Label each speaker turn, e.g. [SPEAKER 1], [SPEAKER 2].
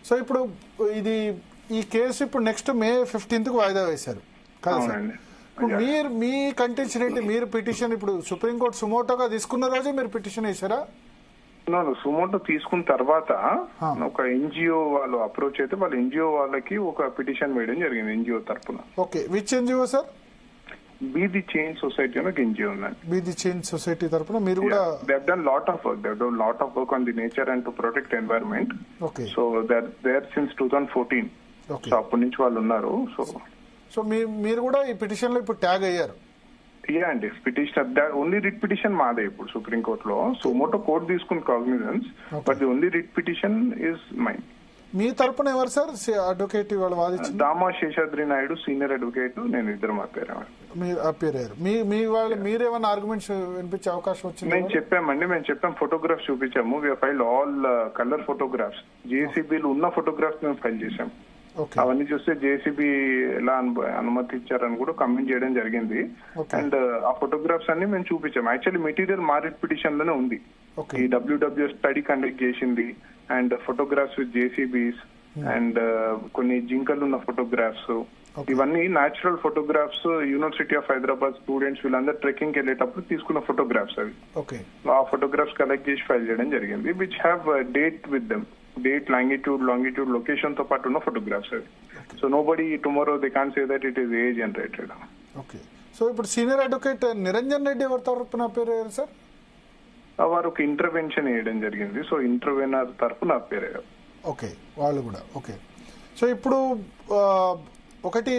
[SPEAKER 1] So ఇప్పుడు ఇది ఈ కేసు ఇప్పుడు నెక్స్ట్ May 15th వాయిదా వేశారు కదా సార్? మీరు మీ కంటెన్షన్ ఏంటి? మీరు పిటిషన్ ఇప్పుడు సుప్రీంకోర్టు సుమోటోగా తీసుకున్న రోజే మీరు పిటిషన్ వేశారా?
[SPEAKER 2] సుమోటో తీసుకున్న తర్వాత ఒక ఎన్జిఓ వాళ్ళు అప్రోచ్ అయితే వాళ్ళ ఎన్జిఓ వాళ్ళకి ఒక పిటిషన్ వేయడం జరిగింది ఎన్జిఓ తరఫున.
[SPEAKER 1] Okay, which NGO sir?
[SPEAKER 2] Be the change society అని ఒక ఎన్జిఓ ఉందండి.
[SPEAKER 1] బీ ది చేంజ్ సొసైటీ తరఫున మీరు కూడా
[SPEAKER 2] they have done lot of work. They have done lot of work on the nature and to protect environment.
[SPEAKER 1] Okay,
[SPEAKER 2] so there since 2014. సో అప్పటి నుంచి వాళ్ళు ఉన్నారు.
[SPEAKER 1] సో మీరు కూడా ఈ పిటిషన్ లో ఇప్పుడు ట్యాగ్ అయ్యారు?
[SPEAKER 2] అండి, పిటిషన్ ఓన్లీ రిట్ పిటిషన్ మాదే ఇప్పుడు సుప్రీంకోర్టులో. సుమోటో కోర్టు తీసుకున్న cognizance, but the only writ petition is mine.
[SPEAKER 1] మీ తరపున ఎవరు సార్ అడ్వకేట్ వాళ్ళు వాదించారు?
[SPEAKER 2] దామా శేషాద్రి నాయుడు సీనియర్ అడ్వకేట్, నేను ఇద్దరు
[SPEAKER 1] అపేర్ అయ్యారు. మీ వాళ్ళు మీరేమైనా ఆర్గ్యుమెంట్స్ వినిపించే అవకాశం వచ్చింది?
[SPEAKER 2] మేము చెప్పాం, ఫోటోగ్రాఫ్స్ చూపించాము. వి ఫైల్ ఆల్ కలర్ ఫోటోగ్రాఫ్స్, జేసీబీలు ఉన్న ఫోటోగ్రాఫ్స్ మేము ఫైల్ చేసాం. అవన్నీ చూస్తే జేసీబీ ఎలా అనుమతించారని కూడా కమెంట్ చేయడం జరిగింది. అండ్ ఆ ఫోటోగ్రాఫ్స్ అన్ని మేము చూపించాం. యాక్చువల్లీ మెటీరియల్ మా రిట్ పిటిషన్ లోనే ఉంది. ఈ డబ్ల్యూడబ్ల్యూఎస్ స్టడీ కండక్ట్ చేసింది and photographs with JCBs and కొన్ని జింకలు ఉన్న ఫోటోగ్రాఫ్స్, ఇవన్నీ natural photographs. University of Hyderabad students వీళ్ళందరూ ట్రెక్కింగ్ కి వెళ్ళేటప్పుడు తీసుకున్న ఫోటోగ్రాఫ్స్ అవి. ఆ ఫోటోగ్రాఫ్స్ కలెక్ట్ చేసి ఫైల్ చేయడం జరిగింది. Which have date with them, date, longitude, location తో పాటు ఉన్న ఫోటోగ్రాఫ్స్ అవి. So nobody tomorrow they can't say that it is a generated.
[SPEAKER 1] Okay, so ఇప్పుడు సీనియర్ అడ్వకేట్ నిరంజన్ రెడ్డి ఎవరి తరపున పేరు సార్?
[SPEAKER 2] వారు ఒక ఇంటర్వెన్షన్ వేయడం జరిగింది. సో ఇంటర్వెనర్ తరపున పేరు.
[SPEAKER 1] ఓకే, వాళ్ళు కూడా. ఓకే, సో ఇప్పుడు ఒకటి